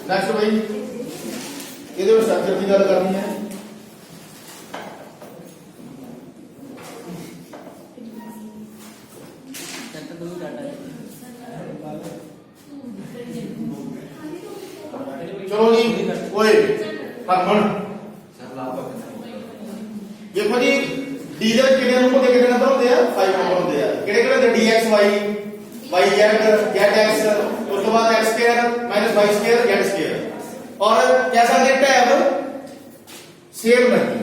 Next भाई ये structure की गल करनी है। चलो जी ओए हरमन देखो जी डी ਦੇ ਕਿਹੜੇ ਰੂਪ ਦੇ ਕਿਹੜੇ ਨੰਬਰ ਹੁੰਦੇ ਆ 5 ਨੰਬਰ ਹੁੰਦੇ ਆ ਕਿਹੜੇ ਕਿਹੜੇ ਹੁੰਦੇ dx y y z z x ਉਸ ਤੋਂ ਬਾਅਦ x square y square z square और कैसा दे टैब सेम नहीं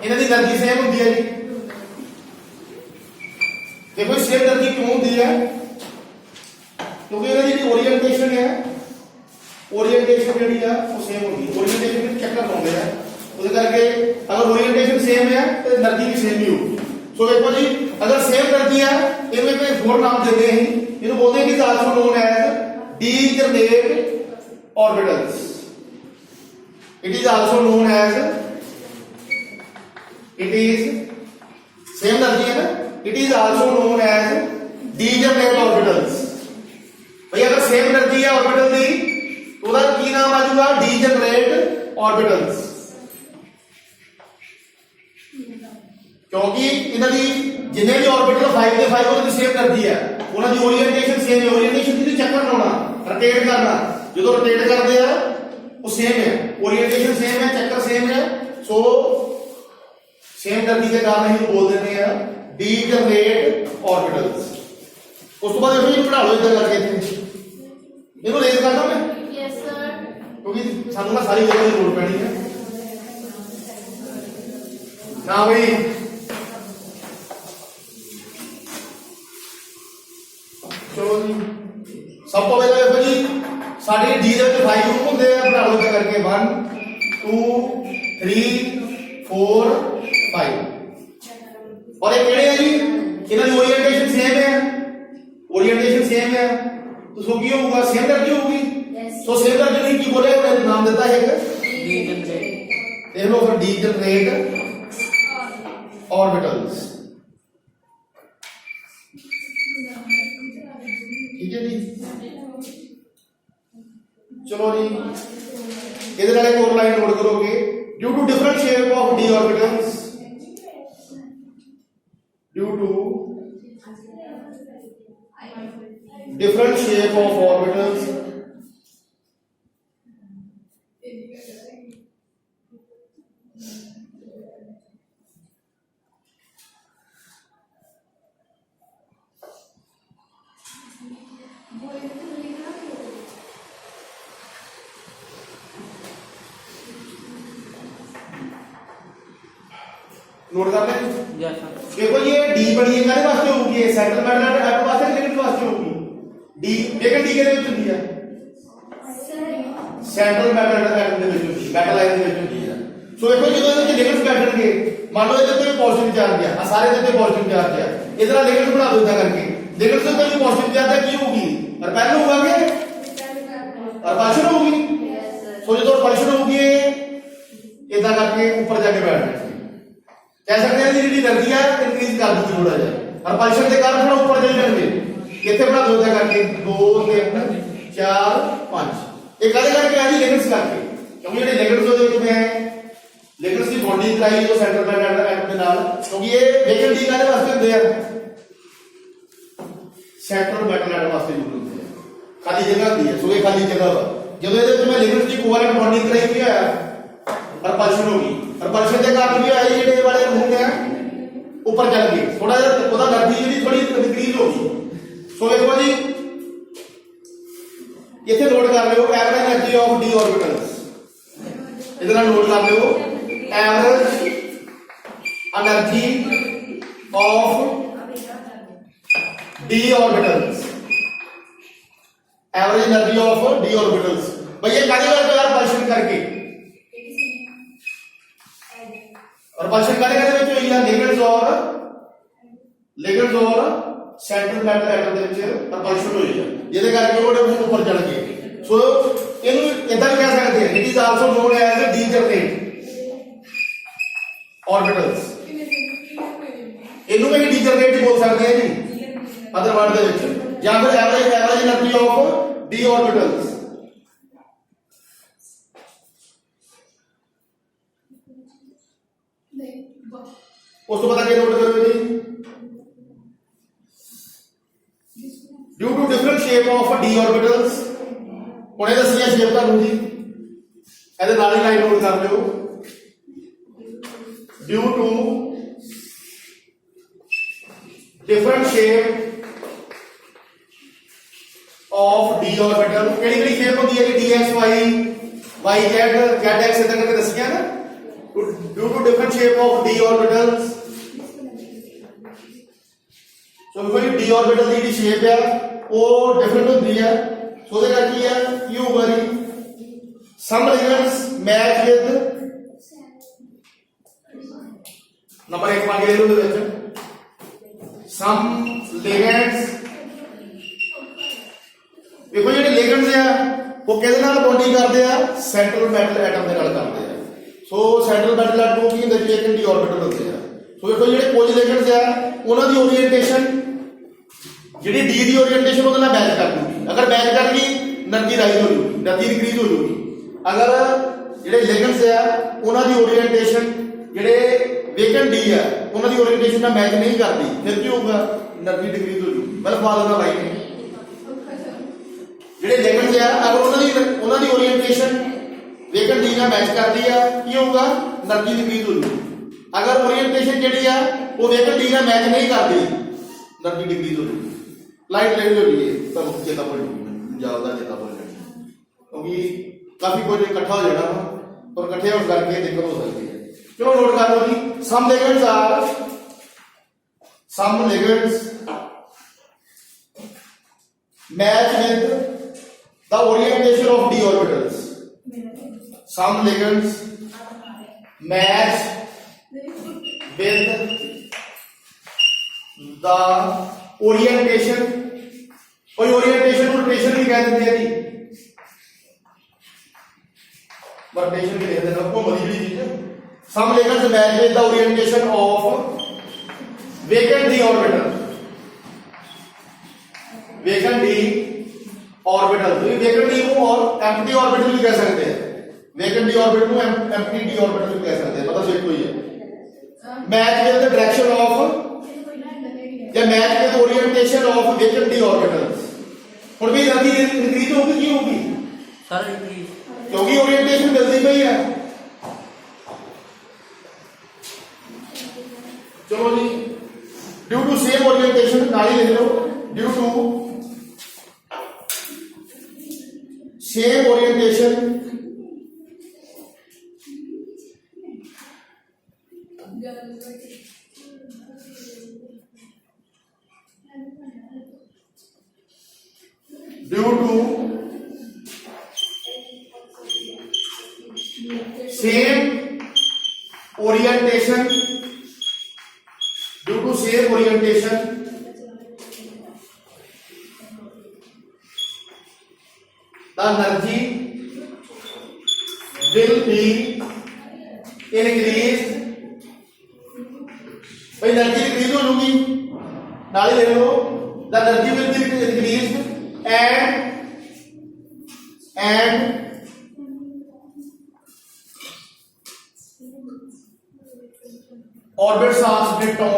इन्हां दी एनर्जी सेम होंदी है जी देखो सेम एनर्जी क्यों होंदी है क्योंकि इन्हां दी ओरिएंटेशन है ओरिएंटेशन ਜਿਹੜੀ ਆ ਉਹ सेम होगी ओरिएंटेशन ਵਿੱਚ ਚੱਕਰ ਹੁੰਦੇ ਆ ਉਹਦੇ ਕਰਕੇ अगर ओरिएंटेशन सेम है तो एनर्जी भी सेम ही होगी सो देखो जी अगर सेम एनर्जी है इनमें कोई और नाम देते हैं इन्हें बोलते हैं कि also known as degenerate orbitals it is also known as it is same energy है ना it is also known as degenerate orbitals भाई अगर सेम एनर्जी है ऑर्बिटल दी तो ਉਹਦਾ ਕੀ ਨਾਮ ਆ ਜਾਊਗਾ degenerate orbitals क्योंकि ਇਹਨਾਂ ਦੀ ਜਿੰਨੇ ਵੀ ऑर्बिटल 5 ਦੇ 5 ਉਹਨਾਂ ਦੀ ਸੇਮ एनर्जी है ਉਹਨਾਂ ਦੀ ओरिएंटेशन सेम है ओरिएंटेशन ਦੀ ਚੱਕਰ ਲਾਉਣਾ रोटेट करना जो रोटेट करते हैं वो सेम है ओरिएंटेशन सेम है चक्कर सेम है सो सेम एनर्जी के कारण ही बोल देते हैं डीजनरेट ऑर्बिटल्स उस तो बाद देखो ये पढ़ा लो इधर करके इनको रेज करना मैं यस सर क्योंकि सानू ना सारी जगह की लोड पैनी है ना भाई चलो जी सब तो पहले देखो जी साडी डी ਦੇ ਵਿੱਚ 5 ਗਰੁੱਪ ਹੁੰਦੇ ਆ ਬਣਾ ਲਓ ਕਰਕੇ 1 2 3 4 5 और ये ਕਿਹੜੇ ਆ ਜੀ ਇਹਨਾਂ ਦੀ ओरिएंटेशन सेम है ओरिएंटेशन सेम है तो सो ਕੀ ਹੋਊਗਾ सेम एनर्जी होगी सो सेम एनर्जी ने ਕੀ बोले नाम देता है डीजनरेट देख लो फिर डीजनरेट ऑर्बिटल्स ठीक है जी चलो जी इधर वाले एक और लाइन नोट करोगे due to different shape of d orbitals due to different shape of orbitals note कर ले देखो ये डी बड़ी है काहे वास्ते होगी ये सेंट्रल मैग्नेट एट वास्ते लेकिन वास्ते होगी डी लेकिन डी के ਵਿੱਚ ਹੁੰਦੀ ਹੈ सेंट्रल मैग्नेट एट ਦੇ ਵਿੱਚ ਹੁੰਦੀ ਹੈ ਮੈਟਲ ਲਾਈਨ ਦੇ ਵਿੱਚ ਹੁੰਦੀ ਹੈ ਸੋ ਦੇਖੋ ਜਦੋਂ ਇਹਦੇ ਵਿੱਚ ਲਿਗੈਂਡਸ ਬੈਠਣਗੇ ਮੰਨ ਲਓ ਇਹਦੇ ਤੇ ਪੋਜ਼ਿਟਿਵ ਚਾਰਜ ਆ ਸਾਰੇ ਦੇ ਤੇ ਪੋਜ਼ਿਟਿਵ ਚਾਰਜ ਆ ਇਧਰ ਲਿਗੈਂਡ ਬਣਾ ਦੋ ਇਦਾਂ ਕਰਕੇ लिगेंड्स ਤੇ ਕੋਈ ਪੋਜ਼ਿਟਿਵ ਚਾਰਜ ਆ ਕੀ ਹੋਊਗੀ ਰਿਪੈਲ ਹੋਊਗਾ ਕਿ रिपल्शन होगी सो ਜਦੋਂ रिपल्शन होगी इदां करके ऊपर जाके बैठ जाएगी कह सकते हैं जी एनर्जी है इंक्रीज कर दूंगी थोड़ा जा रिपल्शन के कारण थोड़ा ऊपर चले जाएंगे इतने बना दो करके 2 3 4 5 ये कहते करके आज लिगेंड्स करके क्योंकि ये लिगेंड्स जो देखते हैं लिगेंड्स की बॉन्डिंग कराई जो सेंट्रल मैग्नेट एटम के नाल क्योंकि ये लेकिन डी काहे वास्ते होते हैं सेंट्रल मैग्नेट वास्ते यूज होते हैं खाली जगह होती है सो ये खाली जगह जब ये मैं लिगेंड्स की कोवलेंट बॉन्डिंग कराई की है रिपल्शन होगी रिपल्शन के कारण भी आई जेडे वाले होंगे ऊपर चल गए थोड़ा सा ओदा एनर्जी जी थोड़ी इंक्रीज होगी सो देखो जी इथे नोट कर लियो average energy of d orbitals इधर नोट कर लियो average energy of d orbitals average energy of d orbitals भैया काहे करके यार रिपल्शन करके रिपल्शन काहे करके ਵਿੱਚ ਹੋਈ ਆ लिगेंड्स और सेंट्रल मैटर एटम ਦੇ ਵਿੱਚ रिपल्शन ਹੋਈ ਆ ਜਿਹਦੇ ਕਰਕੇ ਉਹ ਉੱਪਰ ਚੜ ਗਏ ਸੋ ਇਹਨੂੰ ਇਦਾਂ ਵੀ ਕਹਿ ਸਕਦੇ ਹਾਂ it is also known as degenerate orbitals ਇਹਨੂੰ ਵੀ ਡੀਜਨਰੇਟ ਹੀ ਬੋਲ ਸਕਦੇ ਹਾਂ ਜੀ अदर वर्ड ਦੇ ਵਿੱਚ ਜਾਂ ਫਿਰ average energy of d orbitals उस तो पता क्या नोट करोगे जी, due to different shape of d orbitals, उन्हें दसिया शेप तुहानू जी, ਇਹਦੇ ਨਾਲ ਹੀ ਲਾਈਨ ਨੋਟ ਕਰ ਲਿਓ, due to different shape of d orbital, केड़ी शेप होती है जी, d x y y z z x इधर करके दसिया ना, due to different shape of d orbitals. So कोई डी ऑर्बिटल की शेप है वो डिफरेंट होती है, सो ਉਹਦੇ ਨਾਲ ਕੀ ਹੈ, ਕੀ ਹੋਊਗਾ ਜੀ, सम लिगेंड्स मैच विद नंबर 1 पा के ले लो ਦੇ ਵਿੱਚ, सम लिगेंड्स, देखो ਜਿਹੜੇ ਲਿਗेंड्स ਆ ਉਹ ਕਿਹਦੇ ਨਾਲ ਬੌਂਡਿੰਗ ਕਰਦੇ ਆ, ਸੈਂਟਰਲ ਮੈਟਲ ਐਟਮ ਦੇ ਨਾਲ ਕਰਦੇ ਆ। ਸੋ ਸੈਂਟਰਲ ਮੈਟਲ ਐਟਮ ਕੀ ਹੁੰਦੇ, ਜਿਹੜੇ ਡੀ ਆਰਬਿਟਲ ਹੁੰਦੇ ਆ। ਸੋ ਦੇਖੋ ਜਿਹੜੇ ਕੁਝ ਲਿਗेंड्स ਆ ਉਹਨਾਂ ਦੀ ओरिएंटेशन ਜਿਹੜੀ ਡੀ ਦੀ ओरिएंटेशन ਉਹਦੇ ਨਾਲ ਮੈਚ ਕਰ ਦੂਗੀ, ਅਗਰ ਮੈਚ ਕਰ ਗਈ એનર્ਜੀ ਰਾਈਜ਼ ਹੋ ਜੂਗੀ, એનર્ਜੀ ਇਨਕਰੀਜ਼ ਹੋ ਜੂਗੀ। अगर ਜਿਹੜੇ ਲਿਗेंड्स ਆ ਉਹਨਾਂ ਦੀ ओरिएंटेशन ਜਿਹੜੇ वेकेंट डी है उन्होंने ओरिएंटेशन ਨਾਲ मैच नहीं करती, फिर ਕੀ ਹੋਊਗਾ, એનર્ਜੀ डिक्रीज हो जूगी। मतलब फादर ਦਾ ਲਾਈਨ ਜਿਹੜੇ ਲਿਗेंड्स ਆ अगर ਉਹਨਾਂ ਦੀ ओरिएंटेशन वेकेंट डी ਨਾਲ मैच करती है ਕੀ ਹੋਊਗਾ, એનર્ਜੀ डिक्रीज हो जूगी। अगर ओरिएंटेशन ਜਿਹੜੀ ਆ ਉਹ वेकेंट डी ਨਾਲ मैच नहीं करती, એનર્ਜੀ डिक्रीज हो जूगी। लाइट ले लो ये ਤੁਹਾਨੂੰ ਚੇਤਾ ਭੁੱਲ ਜਾਊਗਾ, ਚੇਤਾ भुल जाएगा क्योंकि काफी कुछ इकट्ठा हो जाना और इकट्ठे होने करके दिक्कत हो सकती है। चलो नोट कर लो जी, some ligands match with the orientation of d orbitals, some ligands match with the orientation, कोई ओरिएंटेशन रोटेशन भी कह देते हैं जी, रोटेशन भी लिख देना को मरी चीज है। Some ligands match with the orientation of vacant d orbital, vacant d orbital, तो वेकेंट डी को और एम्प्टी ऑर्बिटल भी कह सकते हैं, वेकेंट डी ऑर्बिटल को एम्प्टी डी ऑर्बिटल भी कह सकते हैं, मतलब सेम कोई है। Match with the direction of या match with orientation of vacant d orbitals, और भी एनर्जी इंक्रीज होगी, की होगी सर इंक्रीज, क्योंकि ओरिएंटेशन मिलती पई है। चलो जी, ड्यू टू सेम ओरिएंटेशन नाली लिख लो, due to same orientation due to same orientation, due to same orientation the energy will be increase, भाई एनर्जी इंक्रीज हो जाएगी, नाले ले लो, the energy will be increase and orbits are split on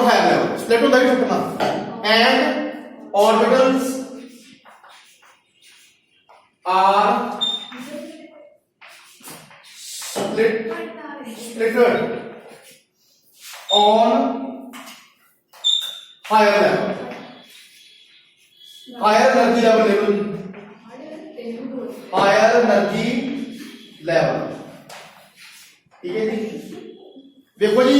higher level, split होता है छुटना, and orbitals are splitted on higher level, higher energy level, higher energy level, ठीक है जी। देखो जी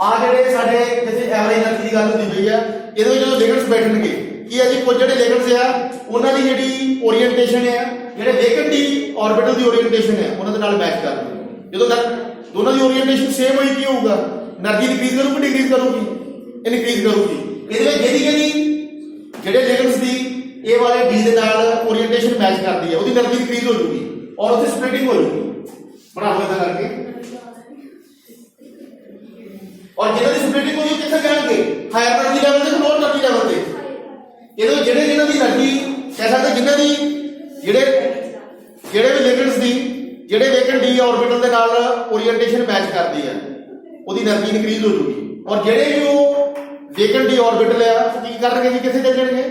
आ ਜਿਹੜੇ ਸਾਡੇ ਜਿੱਥੇ ਐਵਰੇਜ એનર્ਜੀ ਦੀ ਗੱਲ ਹੁੰਦੀ ਪਈ ਆ, ਇਹਦੇ ਵਿੱਚ ਜਦੋਂ ਲਿਗेंड्स ਬੈਠਣਗੇ ਕੀ ਹੈ ਜੀ, ਕੁਝ ਜਿਹੜੇ ਲਿਗेंड्स ਆ ਉਹਨਾਂ ਦੀ ਜਿਹੜੀ ओरिएंटेशन ਹੈ, ਜਿਹੜੇ वेकेंट डी ऑर्बिटल ਦੀ ओरिएंटेशन ਹੈ ਉਹਨਾਂ ਦੇ ਨਾਲ ਮੈਚ ਕਰਦੀ, ਜਦੋਂ ਦੋਨਾਂ ਦੀ ओरिएंटेशन सेम ਹੋਈ ਕੀ ਹੋਊਗਾ, એનર્ਜੀ ਇੰਕਰੀਜ਼ ਕਰੂਗੀ, ਡਿਕਰੀਜ਼ ਕਰੂਗੀ, ਇਨਕਰੀਜ਼ ਕਰੂਗੀ। ਇਹਦੇ ਵਿੱਚ ਜਿਹੜੀ ਜਿਹੜੇ ਲਿਗेंड्स ਦੀ ਇਹ ਵਾਲੇ ਡੀ ਦੇ ਨਾਲ ओरिएंटेशन मैच करती है ਉਹਦੀ એનર્ਜੀ ਇੰਕਰੀਜ਼ ਹੋ ਜੂਗੀ ਔਰ ਉੱਥੇ ਸਪਲਿਟਿੰਗ ਹੋ ਜੂਗੀ, बना लो इधर करके, और जिन्होंने स्प्लिटिंग होगी कितने जाएंगे, हायर एनर्जी लेवल से लोअर एनर्जी लेवल से। ये तो जेडे जिन्हों की एनर्जी कह सकते जिन्हों की जेडे भी लिगेंड्स दी जेडे वेकेंट डी डी ऑर्बिटल ਦੇ ਨਾਲ ओरिएंटेशन मैच करती है ਉਹਦੀ એનર્ਜੀ ਇਨਕਰੀਜ਼ ਹੋ ਜੂਗੀ ਔਰ ਜਿਹੜੇ ਵੀ ਉਹ वेकेंट डी ऑर्बिटल ਆ ਕੀ ਕਰਨਗੇ ਜੀ ਕਿੱਥੇ ਚੱਲ ਜਾਣਗੇ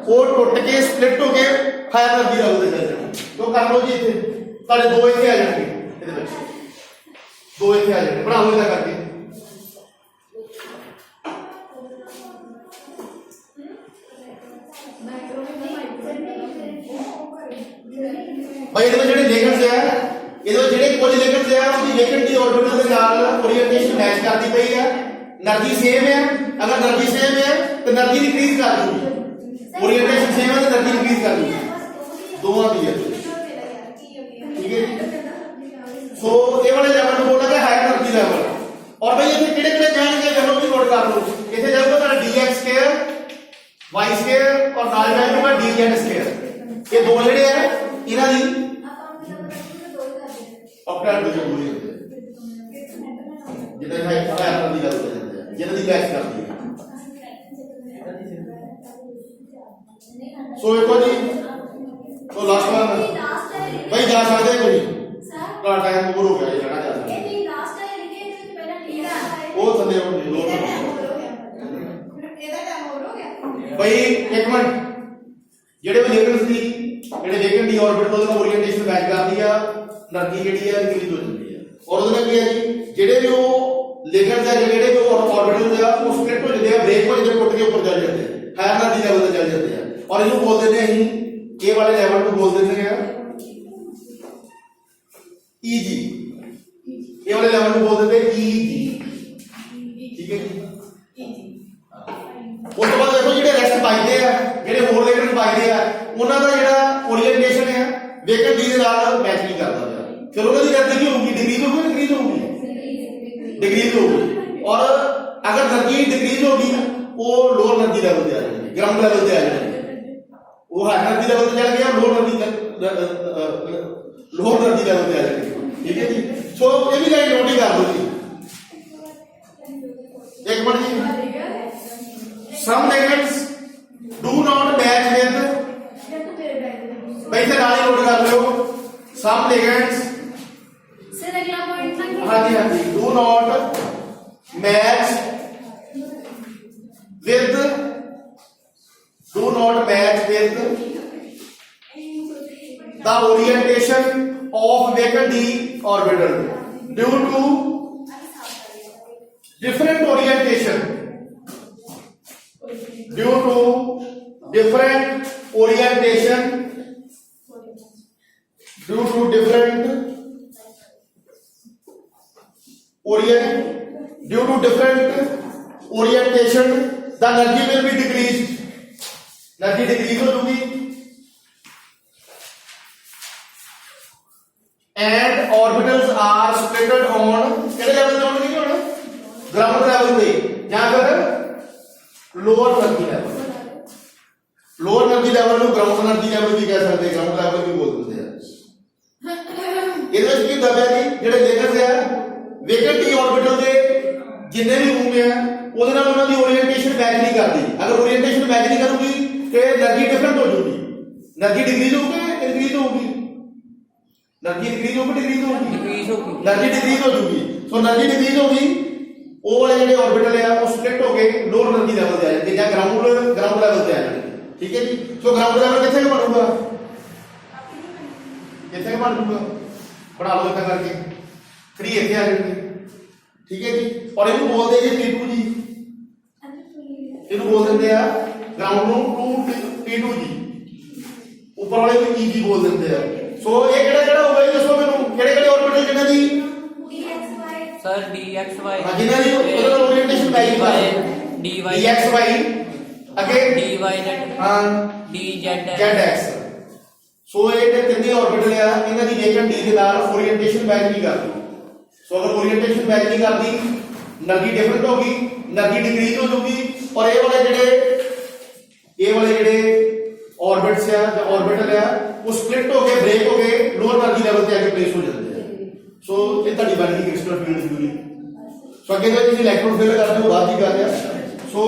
ਉਹ ਟੁੱਟ ਕੇ ਸਪਲਿਟ ਹੋ ਕੇ ਹਾਇਰ એનર્ਜੀ ਲੈਵਲ ਤੇ ਚੱਲ ਜਾਣਗੇ तो कर लो जी इथे ਤੁਹਾਡੇ ਦੋ ਇੱਥੇ ਆ ਜਾਣਗੇ ਇਹਦੇ ਵਿੱਚ ਦੋ ਇੱਥੇ ਆ ਜਾਣਗੇ ਬਣਾ ਲਓ ਇਹਦਾ ਕਰਕੇ भाई ਇਹਦੇ ਵਿੱਚ ਜਿਹੜੇ ਲਿਗੈਂਡਸ ਆ ਇਹਦੇ ਵਿੱਚ ਜਿਹੜੇ ਕੁਝ ਲਿਗੈਂਡਸ ਆ ਉਹਦੀ वेकेंट डी ऑर्बिटल ਦੇ ਨਾਲ ओरिएंटेशन मैच करती पई है एनर्जी सेम है अगर एनर्जी सेम है तो एनर्जी इंक्रीज कर दूगी ओरिएंटेशन सेम है तो एनर्जी इंक्रीज कर दूगी दोनों दी है ठीक है सो ये वाले लेवल में बोला कि हाई एनर्जी लेवल और भाई ये किहड़े-किहड़े जाएंगे लेवल भी नोट कर लो इथे जाऊगा तेरा dx2 y2 और नाल जाएगा dz2 ये दो ਜਿਹੜੇ ਆ ਇਹਨਾਂ ਦੀ अपना जरूरी है जितना हाई एनर्जी लेवल पे जाते हैं जितना दी मैच करती है सो एक जी तो लास्ट वन भाई जा सकते हैं कोई थोड़ा टाइम ओवर हो गया ये जाना जा सकते हैं लास्ट टाइम लिखे जो पहला टीरा वो थले हो दो ਇਹਦਾ ਟਾਈਮ ਹੋਰ ਹੋ ਗਿਆ भाई एक मिनट ਜਿਹੜੇ ਵੀ ਲਿਗੈਂਡਸ ਦੀ ਜਿਹੜੇ वेकेंट डी ऑर्बिटल ਉਹਦਾ ओरिएंटेशन मैच करती है एनर्जी ਜਿਹੜੀ ਹੈ ਇੰਕਰੀਜ਼ ਹੋ ਜਾਂਦੀ ਹੈ ਔਰ ਉਹਦੇ ਨਾਲ ਕੀ ਹੈ ਜੀ ਜਿਹੜੇ ਵੀ ਉਹ ਲਿਗੈਂਡਸ ਆ ਜਿਹੜੇ ਵੀ ऑर्बिटल ਆ ਉਹ ਸਪਲਿਟ ਹੋ ਜਾਂਦੇ ਆ ਬ੍ਰੇਕ ਹੋ ਜਾਂਦੇ ਟੁੱਟ ਕੇ ਉੱਪਰ ਚੱਲ ਜਾਂਦੇ ਆ ਹਾਇਰ એનર્ਜੀ ਲੈਵਲ ਤੇ ਚੱਲ ਜਾਂਦੇ ਆ ਔਰ ਇਹਨੂੰ ਬੋਲ ਦਿੰਦੇ ਅਸੀਂ ਇਹ ਵਾਲੇ ਲੈਵਲ ਨੂੰ ਬੋਲ ਦਿੰਦੇ ਆ ईजी ਇਹ ਵਾਲੇ ਲੈਵਲ ਨੂੰ ਬੋਲ ਦਿੰਦੇ ईजी ਠੀਕ ਹੈ ਜੀ ਉਸ ਤੋਂ ਬਾਅਦ ਦੇਖੋ ਜਿਹੜੇ ਰੈਸਟ ਪਾਈਦੇ ਆ ਜਿਹੜੇ ਹੋਰ ਲਿਗੈਂਡਸ ਪਾਈਦੇ ਆ ਉਹਨਾਂ ਦਾ ਜਿਹੜਾ ओरिएंटेशन है वेकेंट डी ਦੇ ਨਾਲ ਮੈਚ ਨਹੀਂ ਕਰਦਾ फिर उन्होंने एनर्जी की होगी डिक्रीज होगी डिक्रीज होगी डिक्रीज होगी और अगर एनर्जी डिक्रीज होगी वो लोअर एनर्जी लेवल पे आ जाएगी ग्राउंड लेवल पे आ जाएगी वो हाई एनर्जी लेवल पे चल गया लोअर एनर्जी लेवल पे आ जाएगी ठीक है जी सो ये भी लाइन नोट ही कर दो जी एक मिनट जी some ligands do not match with भाई से नाल ही नोट कर लो सम लिगेंड्स अगला पॉइंट हाँ जी do not match with the orientation of vacant d orbital due to different orientation due to different orientation the energy will be decreased energy decrease हो जाएगी and orbitals are split on किहड़े level पे होणगे हुण ground level पे या फिर lower energy level ਨੂੰ ग्राउंड एनर्जी लेवल भी कह सकते ग्राउंड लेवल भी बोल दिंदे आ ਇਹਦੇ ਵਿੱਚ ਕੀ ਦਬਿਆ ਜੀ ਜਿਹੜੇ ਲੇਜ਼ਰਸ ਆ वेकेंट डी ऑर्बिटल ਦੇ जिन्ने भी रूम है ਉਹਦੇ ਨਾਲ ਉਹਨਾਂ ਦੀ ओरिएंटेशन मैच नहीं करती अगर ओरिएंटेशन मैच नहीं करूगी तो एनर्जी डिफरेंट हो जाएगी एनर्जी डिक्रीज होगी इंक्रीज होगी एनर्जी इंक्रीज होगी डिक्रीज होगी एनर्जी डिक्रीज हो जाएगी सो एनर्जी डिक्रीज होगी वो वाले ਜਿਹੜੇ ऑर्बिटल है वो स्प्लिट होके लोअर एनर्जी लेवल ਤੇ ਆ ਜਾਣਗੇ ਜਾਂ ग्राउंड लेवल ਤੇ ਆ ਜਾਣਗੇ ठीक है जी सो ग्राउंड लेवल किथे ਬਣੂਗਾ किथे ਬਣੂਗਾ बना लो इतना करके 3 ਇੱਥੇ ਆ ਜਾਣਗੇ ठीक है जी और ਇਹਨੂੰ ਬੋਲਦੇ ਜੀ T2 ਜੀ ਇਹਨੂੰ ਬੋਲ ਦਿੰਦੇ ਆ ग्राउंड ਨੂੰ T2 ਜੀ ਉੱਪਰ ਵਾਲੇ ਨੂੰ EG ਬੋਲ ਦਿੰਦੇ ਆ ਸੋ ਇਹ ਕਿਹੜਾ ਹੋਗਾ ਜੀ ਦੱਸੋ ਮੈਨੂੰ ਕਿਹੜੇ ऑर्बिटल ਜਿਨ੍ਹਾਂ ਦੀ dxy सर dxy ਹਾਂ ਜਿਨ੍ਹਾਂ ਦੀ ਉਹਦਾ ओरिएंटेशन ਮੈਚ dxy अगे dyz ਹਾਂ dz zx ਸੋ ਇਹ ਤੇ ਤਿੰਨੇ ऑर्बिटल ਆ ਇਹਨਾਂ ਦੀ वेकेंट डी ਦੇ ਨਾਲ ओरिएंटेशन मैच नहीं करती सो अगर ओरिएंटेशन मैच नहीं करती एनर्जी डिफरेंट होगी एनर्जी डिक्रीज हो जाएगी और ये वाले जेडे ऑर्बिट्स या ऑर्बिटल है वो स्प्लिट हो गए ब्रेक हो गए लोअर एनर्जी लेवल पे आके प्लेस हो जाते हैं सो ये ਤੁਹਾਡੀ ਬਣ ਗਈ ਕ੍ਰਿਸਟਲ ਫੀਲਡ ਥਿਊਰੀ ਸੋ ਅੱਗੇ ਜੇ ਤੁਸੀਂ ਇਲੈਕਟ੍ਰੋਨ ਫੀਲਡ ਕਰਦੇ ਹੋ ਬਾਅਦ ਦੀ ਗੱਲ ਹੈ ਸੋ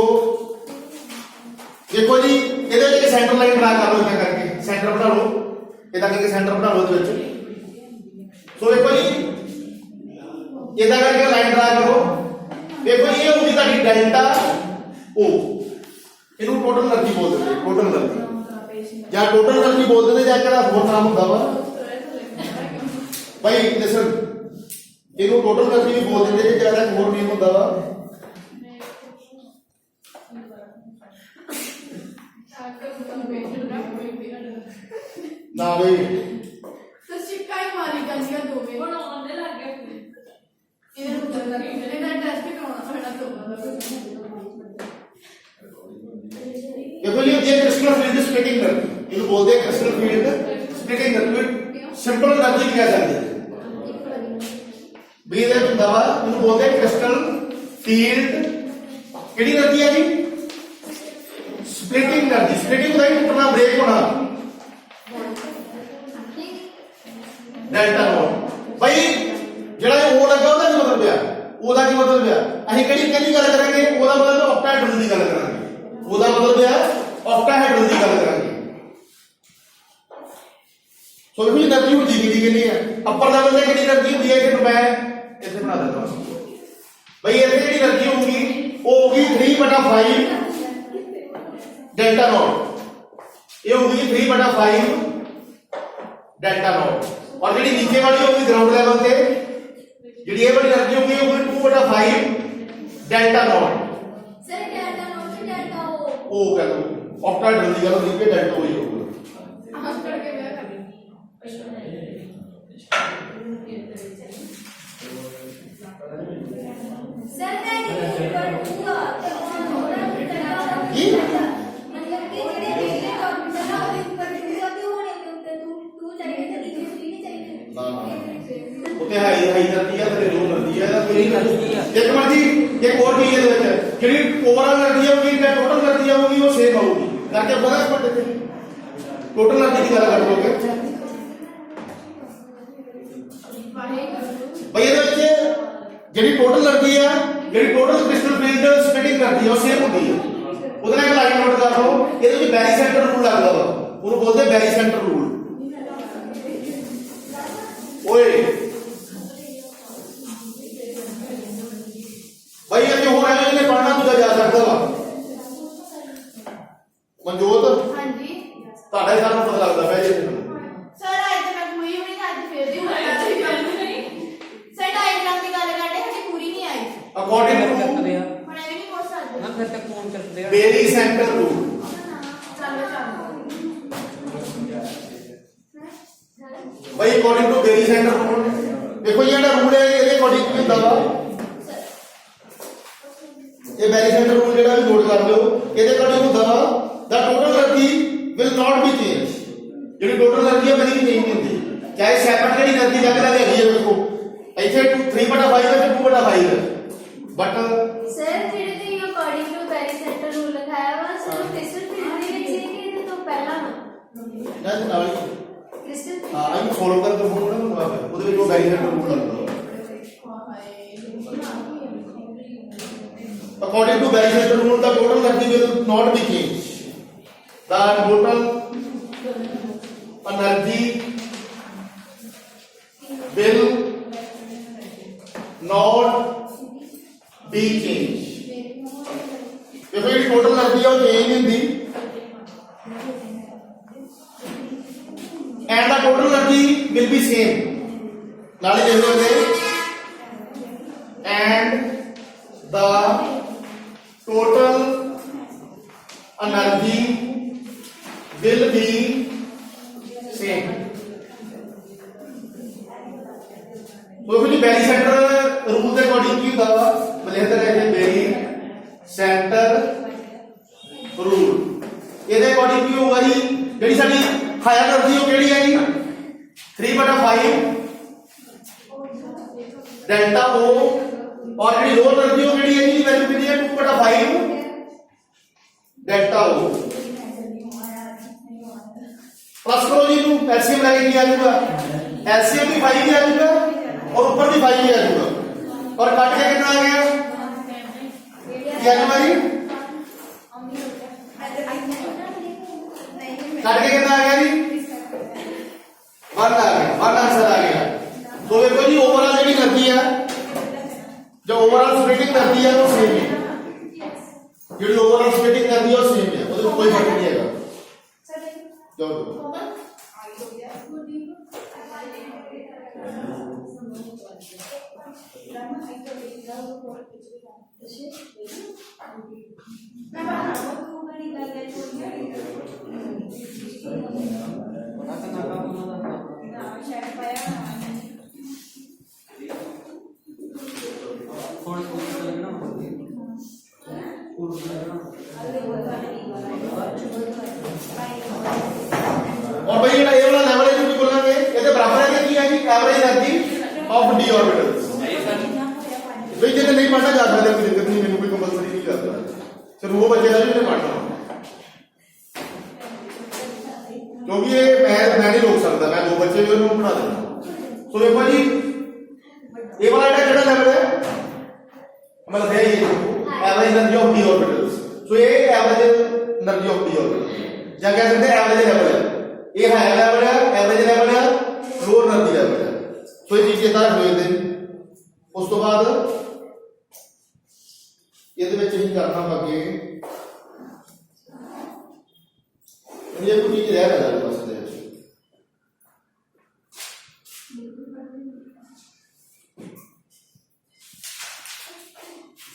देखो जी ਇਹਦੇ ਵਿੱਚ ਇੱਕ ਸੈਂਟਰ ਲਾਈਨ ਬਣਾ ਕਰ ਲਓ ਇਦਾਂ ਕਰਕੇ ਸੈਂਟਰ ਬਣਾ ਲਓ ਇਦਾਂ ਕਰਕੇ ਸੈਂਟਰ ਬਣਾ ਲਓ ਇਹਦੇ ਵਿੱਚ सो देखो जी इदा करके लाइन ड्रा करो। देखो ये होगी ताकि डेल्टा ओ, इनू टोटल एनर्जी बोल देते, टोटल एनर्जी या टोटल एनर्जी बोल देते या केड़ा होर नाम हुंदा वा भाई लिसन, इनू टोटल एनर्जी भी बोल देते या केड़ा होर नेम हुंदा वा ना भाई तो सिक्का ही मारी गंदियां दो में ਹੁਣ ਆਉਂਦੇ ਲੱਗ ਗਏ ਇਹਦਾ ਟੈਸਟ ਕਰਾਉਣਾ ਪੈਣਾ ਦੋਵਾਂ ਦਾ। देखो ये क्रिस्टल फील्ड स्प्लिटिंग एनर्जी, इनको बोलते हैं crystal field splitting energy. Simple energy क्या जाती है बी दे दवा, इनको बोलते हैं क्रिस्टल फील्ड केड़ी एनर्जी है जी स्प्लिटिंग एनर्जी। स्प्लिटिंग होता है टूटना, ब्रेक होना, डेल्टा नॉट। भाई ਜਿਹੜਾ ਇਹ ਉਹ ਲੱਗਾ ਉਹਦਾ ਕੀ ਮਤਲਬ ਆ, ਉਹਦਾ ਕੀ ਮਤਲਬ ਆ, ਅਸੀਂ ਕਿਹੜੀ ਗੱਲ ਕਰਾਂਗੇ, ਉਹਦਾ ਮਤਲਬ ਆਕਟਾਹੈਡਰਲ ਦੀ ਗੱਲ ਕਰਾਂਗੇ, ਉਹਦਾ ਮਤਲਬ ਆ ਆਕਟਾਹੈਡਰਲ ਦੀ ਗੱਲ ਕਰਾਂਗੇ। ਸੋ ਦੇਖੋ એનર્ਜੀ ਹੁੰਦੀ ਕਿੰਨੀ ਹੈ, ਅਪਰ ਲੈਵਲ ਤੇ ਕਿੰਨੀ એનર્ਜੀ ਹੁੰਦੀ ਹੈ, ਇਹ ਮੈਂ ਇੱਥੇ ਬਣਾ ਦਿੰਦਾ ਹਾਂ। ਭਾਈ ਇੱਥੇ ਜਿਹੜੀ એનર્ਜੀ ਹੋਊਗੀ ਉਹ ਹੋਊਗੀ 3/5 ਡੈਲਟਾ ਨੋਟ, ਇਹ ਹੋਊਗੀ 3/5 ਡੈਲਟਾ ਨੋਟ। और ਜਿਹੜੀ नीचे वाली होगी ग्राउंड लेवल पे ਜਿਹੜੀ ਇਹ ਵਾਲੀ એનર્ਜੀ ਹੋगी ਉਹ 2/5 delta note. Sir delta note ਤੇ ਡੈਲਟਾ ਉਹ ਕਹ ਲਓ ਆਕਟਾਹੈਡਰਲ ਦੀ ਗੱਲ ਹੁੰਦੀ ਹੈ, ਡੈਲਟਾ ਹੋਈ ਹੋਊਗਾ। ਆਹ ਕਰਕੇ ਵਿਆਹ ਕਰ ਸਰ ਮੈਂ ਇਹ ਕਰੂੰਗਾ ਤੇ ਕੌਣ ਹੋਣਾ ਕੀ? मतलब कि ਜਿਹੜੇ ਵੇਲੇ ਕੰਪਿਊਟਰ ਨਾਲ ਉਹਦੇ ਉੱਪਰ ਪੂਰਾ ਕਿਉਂ ਹੋਣੇ ਤੇ ਉੱਤੇ ਤੂੰ ਚਾਹੀਏ ਤੇ ਇਹ ਨਹੀਂ ਚਾਹੀਏ ਉੱਤੇ ਹਾਈ એનર્ਜੀ ਆ ਤੇ ਲੋ એનર્ਜੀ ਆ, ਇਹਦਾ ਕੋਈ એનર્ਜੀ ਆ। ਇੱਕ ਮਿੰਟ ਜੀ ਇੱਕ ਹੋਰ ਚੀਜ਼ ਇਹਦੇ ਵਿੱਚ ਜਿਹੜੀ ਓਵਰਆਲ એનર્ਜੀ ਹੋਊਗੀ ਤੇ ਟੋਟਲ એનર્ਜੀ ਹੋਊਗੀ ਉਹ ਸੇਮ ਹੋਊਗੀ ਕਰਕੇ ਪਤਾ ਇਸ ਪੱਤੇ ਤੇ ਟੋਟਲ એનર્ਜੀ ਦੀ ਗੱਲ ਕਰ ਲੋਗੇ। ਭਾਈ ਇਹਦੇ ਵਿੱਚ ਜਿਹੜੀ ਟੋਟਲ એનર્ਜੀ ਆ, ਜਿਹੜੀ ਟੋਟਲ ਕ੍ਰਿਸਟਲ ਫੀਲਡ ਸਪਲਿਟਿੰਗ ਕਰਦੀ ਆ ਉਹ ਸੇਮ ਹੁੰਦੀ ਹੈ। ਉਹਦੇ ਨਾਲ ਇੱਕ ਲਾਈਨ ਨੋਟ ਕਰ ਲਓ, ਇਹਦੇ ਵਿੱਚ ਬੈਰੀ ਸੈਂਟਰ ਰੂਲ ਲੱਗਦਾ ਵਾ, ਉਹਨੂੰ ਬੋਲਦੇ ਬੈਰੀ ਸੈਂਟਰ ਰੂਲ। ਓਏ ਭਾਈ ਇਹ ਜੋ ਹੋ ਰਿਹਾ ਇਹਨੇ ਪੜਨਾ ਦੂਜਾ ਜਾ ਸਕਦਾ ਵਾ ਮਨਜੋਤ, ਹਾਂਜੀ ਤੁਹਾਡਾ ਹੀ ਸਾਨੂੰ ਪਤਾ ਲੱਗਦਾ ਪਿਆ ਜੀ। ਸਰ ਅੱਜ ਤੱਕ ਪੂਰੀ ਵੀ ਨਹੀਂ ਅੱਜ ਫੇਰ ਦੀ ਹੋਣਾ ਸਰ ਡਾਇਗ੍ਰਾਮ ਦੀ ਗੱਲ ਕਰਦੇ ਹਜੇ ਪੂਰੀ ਨਹੀਂ ਆਈ ਅਕੋਰਡਿੰਗ ਟੂ ਹੁਣ ਇਹ ਵੀ ਨਹੀਂ ਪੁੱਛ ਸਕਦੇ ਨਾ ਫਿਰ ਤੱਕ ਫੋਨ ਕਰਦੇ ਆ ਬੇਰੀ ਸੈਂਟਰ ਰੂਲ। ਚੱਲੋ ਚੱਲੋ ਭਾਈ according to berry centre rule ਦੇਖੋ ਜਿਹੜਾ ਰੂਲ ਹੈ ਇਹਦੇ ਅਕੋਰਡਿੰਗ ਕੀ ਹੁੰਦਾ ਵਾ, ਇਹ ਬੇਰੀ ਸੈਂਟਰ ਰੂਲ ਜਿਹੜਾ ਵੀ ਨੋਟ ਕਰ ਲਿਓ, ਇਹਦੇ ਅਕੋਰਡਿੰਗ ਹੁੰਦਾ ਵਾ ਦਾ total energy will not be change. ਜਿਹੜੀ ਟੋਟਲ એનર્ਜੀ ਹੈ ਕਦੀ ਵੀ ਚੇਂਜ ਨਹੀਂ ਹੁੰਦੀ, ਚਾਹੇ ਸੈਪਰੇਟ ਜਿਹੜੀ એનર્ਜੀ ਲੱਗ ਲੱਗ ਹੈਗੀ ਹੈ ਦੇਖੋ ਇੱਥੇ 3/5 ਹੈ ਤੇ 2/5 ਹੈ ਬਟ ਸਰ ਜਿਹੜੇ ਤੇ according to berry centre rule ਲਿਖਾਇਆ ਵਾ ਸਰ ਕ੍ਰਿਸਟਲ ਫੀਲਡ ਦੇ ਵਿੱਚ ਇਹ ਕਿ ਇਹਦੇ ਤੋਂ ਪਹਿਲਾਂ ਵਾ ਨਾ ਨਾਲ ਹੀ ਕ੍ਰਿਸਟਲ ਹਾਂ ਆਈ ਫੋਲੋ ਕਰਕੇ ਫੋਨ ਨਾ ਉਹਦੇ ਵਿੱਚ ਉਹ ਬੈਰੀ ਸੈਂਟਰ ਰੂਲ ਲੱਗਦਾ। According to Barry Center rule, the total energy will not be changed. The total energy will not be changed. If it total energy of change in the and the total energy will be same. Now let us and the total energy will be same. तो फिर berry centre rule के according की होता है मलेंद्र कहते berry centre rule ਇਹਦੇ according ਕੀ ਹੋਊਗਾ ਜੀ, ਜਿਹੜੀ ਸਾਡੀ ਹਾਇਰ એનર્ਜੀ ਉਹ ਕਿਹੜੀ ਹੈ ਜੀ 3/5 ਡੈਲਟਾ O और ਜਿਹੜੀ ਲੋ એનર્ਜੀ ਉਹ ਕਿਹੜੀ ਹੈ ਜੀ ਵੈਲਿਊ ਕਿੰਨੀ ਹੈ 2/5 ਡੈਲਟਾ O। प्लस करो जी तू एलसीएम लगे क्या आ जाएगा, एलसीएम भी 5 ही आ जाएगा और ऊपर भी 5 ही आ जाएगा और काट के कितना आ गया क्या आ जी काट के कितना आ गया जी 1 आ गया, 1 आंसर आ गया। तो ओवरऑल स्प्लिटिंग करती है वो सेम है ਜਿਹੜੀ ओवरऑल स्प्लिटिंग करती है वो सेम है ਉਹਦੇ ਕੋਈ ਫਰਕ ਨਹੀਂ ਹੈਗਾ ਚਲੋ और भाई ये वाला लेवल है जो भी बोलेंगे ये बराबर है कि है जी average energy of d orbitals भाई जिन्हें नहीं पढ़ना जा सकता कोई दिक्कत नहीं, मैंने कोई कंपलसरी नहीं करता, सिर्फ वो बच्चे हैं जिन्हें पढ़ना, क्योंकि ये मैं नहीं रोक सकता, मैं दो बच्चे जो उनको पढ़ा देना। तो देखो जी ये वाला एटा लेवल है मतलब है ये average energy of d orbitals. तो ये average energy of d orbitals या कह सकते हैं एवरेज लेवल है, ये हाई लेवल है, एवरेज लेवल है, लोअर एनर्जी लेवल है। तो ये चीज चेता रखो ये उस तो बाद ਇਹਦੇ ਵਿੱਚ ਹੀ ਕਰਨਾ ਅੱਗੇ ਇਹ ਕੋਈ ਚੀਜ਼ ਰਹਿ ਗਿਆ ਬਸ ਦੇ ਵਿੱਚ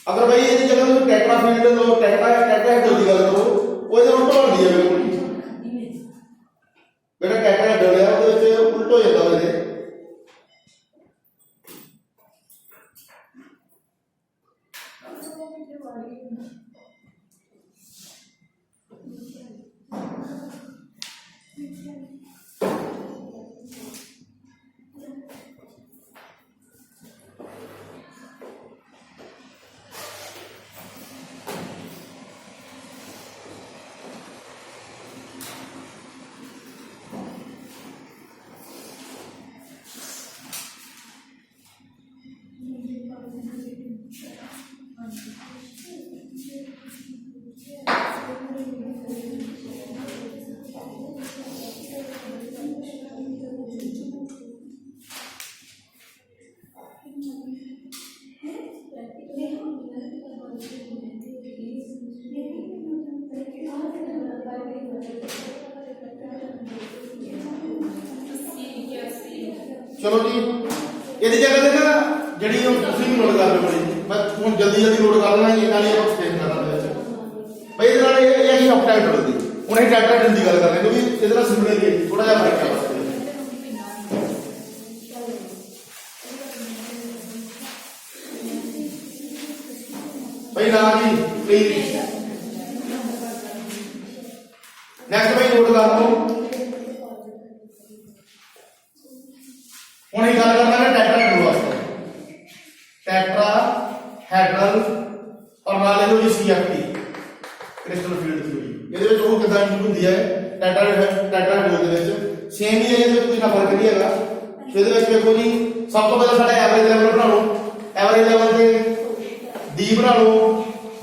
अगर भाई ये जगह में टेट्रा फील्ड लो टेट्रा हेड की गल करो वो इधर उल्टा होती है बिल्कुल बेटा टेट्रा हेड है ਉਹਦੇ ਵਿੱਚ ਉਲਟ ਹੋ ਜਾਂਦਾ ਉਹਦੇ चलो जी ये जगह से ना जड़ी नोट कर लो मैं हूँ जल्दी जल्दी नोट कर लेना ये एक्सप्लेन करना भाई ये ऑक्टाहेड्रल दी हूँ अं टेट्राहेड्रल की गल कर रहे क्योंकि ये सिमिलर ही थोड़ा जहा फर्क है भाई ना जी प्लीज नेक्स्ट भाई नोट कर लो ਹੁਣ ਇਹ ਗੱਲ ਕਰਨਾ ਹੈ ਟੈਟਰਾहेड्रल ਵਾਸਤੇ ਟੈਟਰਾहेड्रल ਔਰ ਨਾਲ ਇਹੋ ਜੀ ਸੀਐਫਟੀ ਕ੍ਰਿਸਟਲ ਫੀਲਡ ਥਿਊਰੀ ਇਹਦੇ ਵਿੱਚ ਉਹ ਕਿਦਾਂ ਯੂਜ਼ ਹੁੰਦੀ ਹੈ ਟੈਟਰਾहेड्रल ਦੇ ਵਿੱਚ ਸੇਮ ਹੀ ਹੈ ਇਹਦੇ ਵਿੱਚ ਕੋਈ ਨਾ ਫਰਕ ਨਹੀਂ ਹੈਗਾ। ਸੋ ਇਹਦੇ ਵਿੱਚ ਵੇਖੋ ਜੀ ਸਭ ਤੋਂ ਪਹਿਲਾਂ ਸਾਡਾ ਐਵਰੇਜ ਲੈਵਲ ਬਣਾ ਲਓ ਐਵਰੇਜ ਲੈਵਲ ਤੇ ਡੀ ਬਣਾ ਲਓ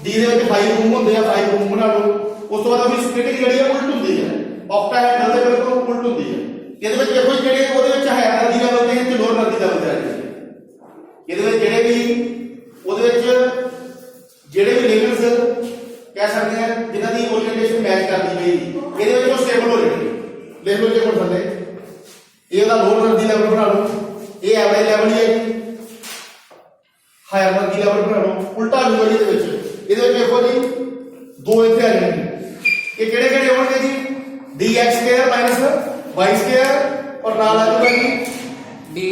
ਡੀ ਦੇ ਵਿੱਚ 5 ਰੂਮ ਹੁੰਦੇ ਆ 5 ਰੂਮ ਬਣਾ ਲਓ ਉਸ ਤੋਂ ਬਾਅਦ ਆਪਣੀ ਸਪਲਿਟਿੰਗ ਜਿਹੜੀ ਹੈ ਉਲਟ ਹੁੰਦੀ ਹੈ ऑक्टाहेड्रल ਦੇ ਬਿਲਕੁਲ ਉਲਟ ਹੁੰਦੀ ਹੈ। ਇਹਦੇ ਵਿੱਚ ਦੇਖੋ ਜਿਹੜੇ ਉਹਦੇ ਵਿੱਚ ਹੈ એનર્ਜੀ ਲੈਵਲ ਤੇ ਤੇ ਲੋਅਰ એનર્ਜੀ ਲੈਵਲ ਤੇ ਆ ਜਾਂਦੇ ਇਹਦੇ ਵਿੱਚ ਜਿਹੜੇ ਵੀ ਉਹਦੇ ਵਿੱਚ ਜਿਹੜੇ ਵੀ ਲਿਗੈਂਡਸ ਕਹਿ ਸਕਦੇ ਆ ਜਿਨ੍ਹਾਂ ਦੀ ਓਰੀਐਂਟੇਸ਼ਨ ਮੈਚ ਕਰਦੀ ਪਈ ਇਹਦੇ ਵਿੱਚ ਉਹ ਸਟੇਬਲ ਹੋ ਜਾਣਗੇ। ਲਿਖ ਲਓ ਜੇ ਕੋਲ ਥੱਲੇ ਇਹ ਉਹਦਾ ਲੋਅਰ એનર્ਜੀ ਲੈਵਲ ਬਣਾ ਲਓ ਇਹ ਐਵਰੇਜ ਲੈਵਲ ਹੀ ਹੈ ਹਾਈ એનર્ਜੀ ਲੈਵਲ ਬਣਾ ਲਓ ਉਲਟਾ ਜੂਗਾ ਜੀ ਇਹਦੇ ਵਿੱਚ ਦੇਖੋ ਜੀ ਦੋ ਇੱਥੇ ਆ ਜਾਣਗੇ ਇਹ ਕਿਹੜੇ ਕਿਹੜੇ ਹੋਣਗੇ ਜੀ dx square minus y square और नाल आ जाएगा जी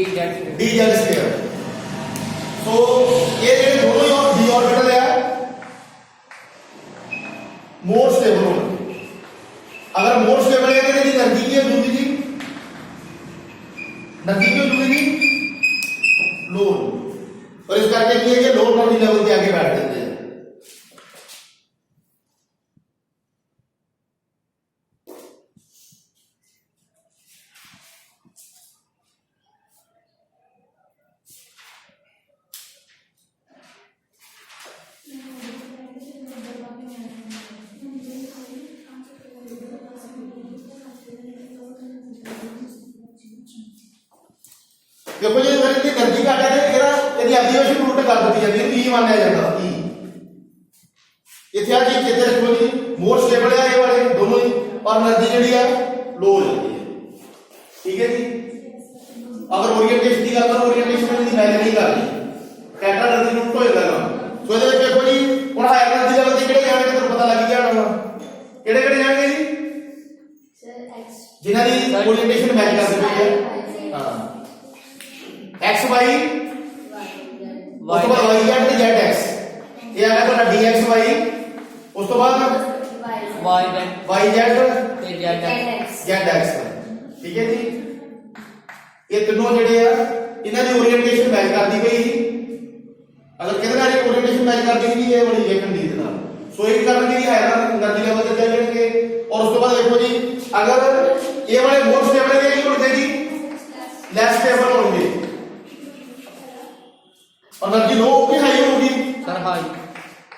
dz स्क्वायर। सो ये जेडे दोनों डी ऑर्बिटल है मोर स्टेबल होना अगर मोर स्टेबल है तो एनर्जी की होगी जी एनर्जी की होगी जी लो और इस करके की है कि लो एनर्जी लेवल के आगे बैठ जाते हैं। देखो जी अगर इसकी एनर्जी घट है ਇਹਦੀ ਐਬਜ਼ਰਵੇਸ਼ਨ ਉਲਟ ਕਰ ਦਿੱਤੀ ਜਾਂਦੀ ਹੈ E माना जाता ई इत्थे आ चीज चेते रखो जी मोर स्टेबल है ये वाले दोनों ही और एनर्जी जी है लो हो जाती है ठीक है जी अगर ओरिएंटेशन की गल करो ओरिएंटेशन में दी वैल्यू नहीं करनी कैटा एनर्जी रूट हो जाएगा सो ਇਹਦੇ ਵਿੱਚ ਦੇਖੋ ਜੀ ਹੁਣ ਹਾਈ એનર્ਜੀ ਲੈਵਲ ਤੇ ਕਿਹੜੇ ਜਾਣਗੇ ਤੁਹਾਨੂੰ ਪਤਾ ਲੱਗ ਗਿਆ ਹੋਣਾ ਕਿਹੜੇ ਕਿਹੜੇ ਜਾਣਗੇ ਜੀ ਸਰ x ਜਿਨ੍ਹਾਂ ਦੀ ओरिएंटेशन मैच करती पई है हां x y ਉਸ ਤੋਂ ਬਾਅਦ y z ਤੇ z x ਇਹ ਆ ਗਿਆ ਤੁਹਾਡਾ dxy ਉਸ ਤੋਂ ਬਾਅਦ Y Z y z ਤੇ Z zx ਠੀਕ ਹੈ ਜੀ ਇਹ ਤਿੰਨੋਂ ਜਿਹੜੇ ਆ ਇਹਨਾਂ ਦੀ ओरिएंटेशन मैच करती पई अगर किहदे नाल ओरिएंटेशन मैच करती नहीं ये बड़ी वेखण दी नाल सो एक करनगे जी हायर एनर्जी लेवल ते चल जाएंगे और उसके बाद देखो जी अगर ये वाले मोर स्टेबल है ये होते जी लेस स्टेबल होंगे एनर्जी लो होगी हाई होगी सर हाई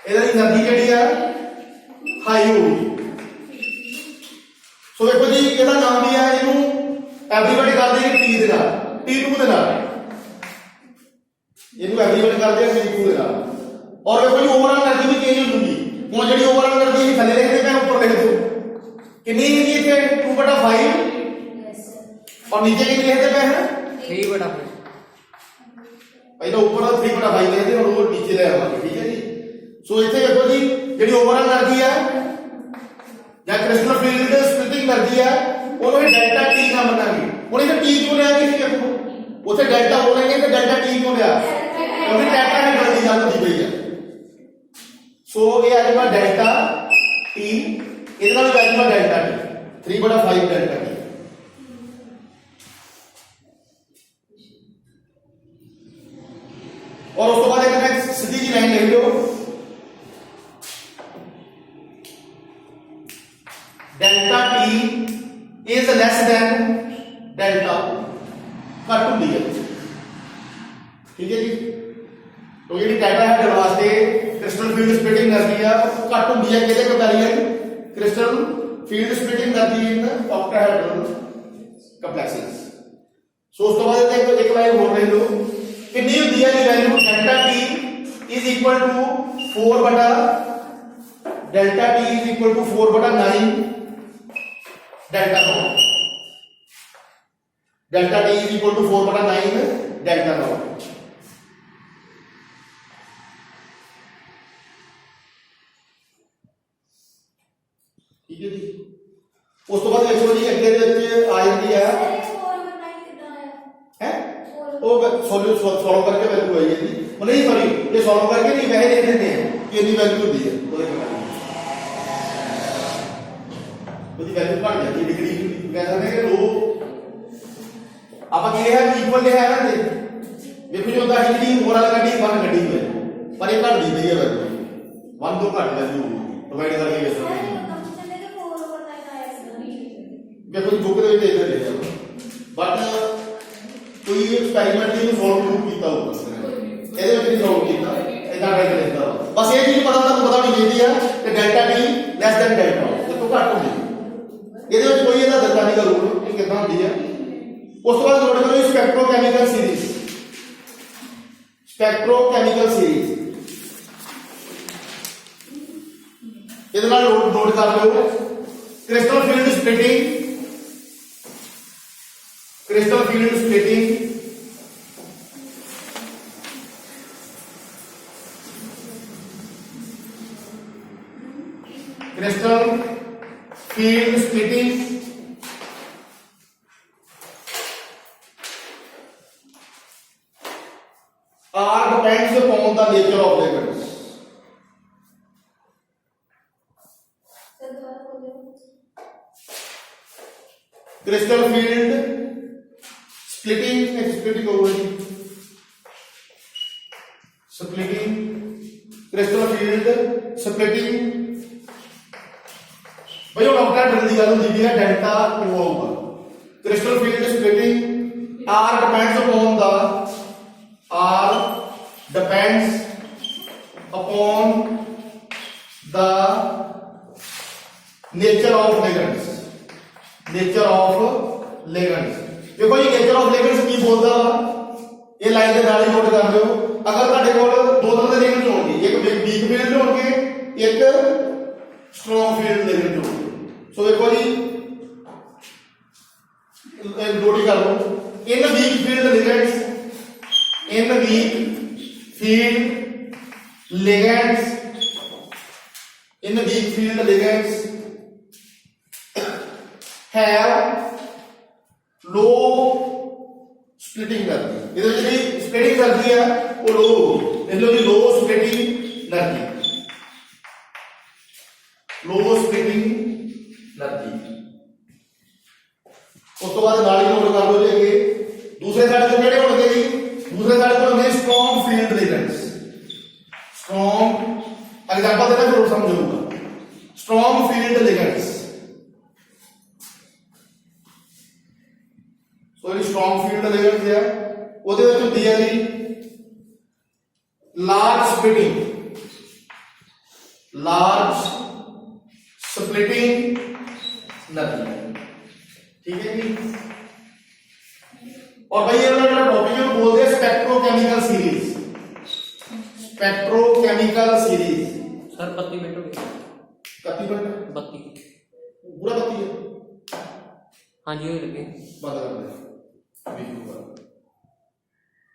ਇਹਦੀ એનર્ਜੀ ਜਿਹੜੀ ਆ ਹਾਈ ਹੋਊਗੀ ਸੋ ਦੇਖੋ ਜੀ ਇਹਦਾ ਨਾਮ ਵੀ ਆ ਇਹਨੂੰ ਐਵਰੀਬਡੀ ਕਰਦੇ ਨੇ T ਦੇ ਨਾਲ T2 ਦੇ ਨਾਲ ਇਹਨੂੰ ਐਵਰੀਬਡੀ ਕਰਦੇ ਆ T2 ਦੇ ਨਾਲ ਔਰ ਦੇਖੋ ਜੀ ਓਵਰਆਲ એનર્ਜੀ ਵੀ ਚੇਂਜ ਹੁੰਦੀ ਹੁਣ ਜਿਹੜੀ ਓਵਰਆਲ એનર્ਜੀ ਇਹ ਥੱਲੇ ਲਿਖਦੇ ਮੈਂ ਉੱਪਰ ਲਿਖ ਦੋ ਕਿੰਨੀ ਹੈ ਜੀ ਇੱਥੇ 2/5 और नीचे कितनी लिखते पे हैं 3/5 पहले ऊपर 3/5 लिखते और वो नीचे ले आवांगे ठीक है जी सो इथे देखो जी ਜਿਹੜੀ ओवरऑल એનર્ਜੀ है ਜਾਂ ਕ੍ਰਿਸਟਲ ਫੀਲਡ ਸਪਲਿਟਿੰਗ એનર્ਜੀ है ਉਹਨੂੰ ਹੀ ਡੈਲਟਾ ਟੀ ਨਾਮ ਬਣਾਂਗੇ ਹੁਣ ਇਹ ਟੀ ਕਿਉਂ ਲਿਆ ਜੀ ਦੇਖੋ ਉੱਥੇ ਡੈਲਟਾ ਬੋਲेंगे ਤੇ ਡੈਲਟਾ ਟੀ ਕਿਉਂ ਲਿਆ ਕਿਉਂਕਿ ਡੈਲਟਾ ਹੈ ਗਲਤੀ ਗੱਲ ਹੁੰਦੀ ਪਈ ਹੈ ਸੋ ਇਹ ਆ ਜਾਊਗਾ ਡੈਲਟਾ ਟੀ ਇਹਦਾ ਵੀ ਆ ਜਾਊਗਾ ਡੈਲਟਾ ਟੀ 3/5 ਡੈਲਟਾ टी और उसके बाद एक सीधी जी लाइन लिख लो delta T is less than delta घट होती है ठीक है जी तो जी टेट्राहेड्रल वास्ते क्रिस्टल फील्ड स्प्लिटिंग एनर्जी है घट होती है किहदे comparison crystal field splitting energy in octahedral complexes so उस तो बाद एक लाइन और लिख लो कितनी होती है value delta T is equal to 4/9 delta T is equal to 4/9 delta naught delta T is equal to 4/9 delta naught ठीक है जी उस तो बाद देखो जी अगे दे विच आ जाती है वो सॉल्व करके वैल्यू आई है जी वो नहीं सॉरी ये सॉल्व करके नहीं वैसे देख लेते हैं कि इतनी वैल्यू होती है ਉਹਦੀ वैल्यू घट जाती है डिग्री कह सकते हैं कि लो आप क्या है इक्वल है ना दे देखो जो होता है जी ओवरऑल गाड़ी 1 गाड़ी है पर ये घट दी गई है वैल्यू 1 तो घट वैल्यू डिवाइड करके ये सब देखो बुक ਦੇ ਵਿੱਚ ਇਧਰ ਲਿਖਿਆ बट कोई एक्सपेरिमेंट नहीं सॉल्व नहीं किया होगा ਇਹਦੇ ਵਿੱਚ ਨਹੀਂ ਸੋਲਵ ਕੀਤਾ ਇਦਾਂ ਕਰਕੇ ਲਿਖਦਾ ਬਸ ਇਹ ਚੀਜ਼ ਪਤਾ ਤੁਹਾਨੂੰ ਪਤਾ ਹੋਣੀ ਚਾਹੀਦੀ ਆ ਕਿ delta T less than delta ਇਹ ਤੋਂ ਘੱਟ ਹੁੰਦੀ ਇਹਦੇ ਵਿੱਚ ਕੋਈ ਇਹਦਾ ਦੱਸਣਾ ਨਹੀਂ ਰੂਲ ਇਹ ਕਿੱਦਾਂ ਹੁੰਦੀ ਹੈ ਉਸ ਤੋਂ ਬਾਅਦ ਨੋਟ ਕਰੋ ਸਪੈਕਟ੍ਰੋਕੈਮੀਕਲ ਸੀਰੀਜ਼ ਇਹਦੇ ਨਾਲ ਨੋਟ ਕਰ ਲਿਓ crystal field splitting crystal field splitting are depends upon the nature of liquids crystal field splitting over splitting crystal field splitting भाई वो ऑक्टाहेड्रल की गल होंदी है delta O आऊगा crystal field splitting R depends upon the nature of ligands देखो जी nature of ligands की बोलता वा ये लाइन के नाल ही नोट कर लियो अगर ਤੁਹਾਡੇ ਕੋਲ दो तरह के लिगेंड्स ਵੀਕ ਫੀਲਡ ਹੋਣਗੇ ਇੱਕ ਸਟਰੋਂਗ ਫੀਲਡ ਲਿਗਮੈਂਟ ਹੋਣਗੇ। ਸੋ ਦੇਖੋ ਜੀ ਨੋਟ ਕਰ ਲਓ in weak field ligands in weak field ligands have low splitting energy ਇਹਦੇ ਵਿੱਚ ਜਿਹੜੀ splitting energy ਹੈ ਉਹ low ਹੋਊਗੀ ਇਹਦੇ ਲਈ low splitting energy ਉਸ ਤੋਂ ਬਾਅਦ ਨਾਲ ਹੀ ਨੋਟ ਕਰ ਲਓ ਜੀ ਅੱਗੇ ਦੂਸਰੇ ਸਾਈਡ ਤੋਂ ਕਿਹੜੇ ਹੋਣਗੇ ਜੀ दूसरे साइड पर होंगे strong field ligands strong example देना फिर समझूंगा स्ट्रॉन्ग फील्ड लिगेंड्स सो ये स्ट्रॉन्ग फील्ड लिगेंड्स है ਉਹਦੇ ਵਿੱਚ ਹੁੰਦੀ ਹੈ ਜੀ ਲਾਰਜ ਸਪਲਿਟਿੰਗ ਨਦੀ ਠੀਕ ਹੈ ਜੀ और भाई ये वाला टॉपिक है बोलते हैं स्पेक्ट्रोकेमिकल सीरीज सर 32 मिनट हो गए। कितनी मिनट 32 पूरा 32 है हाँ जी हो लगे बंद कर दे वीडियो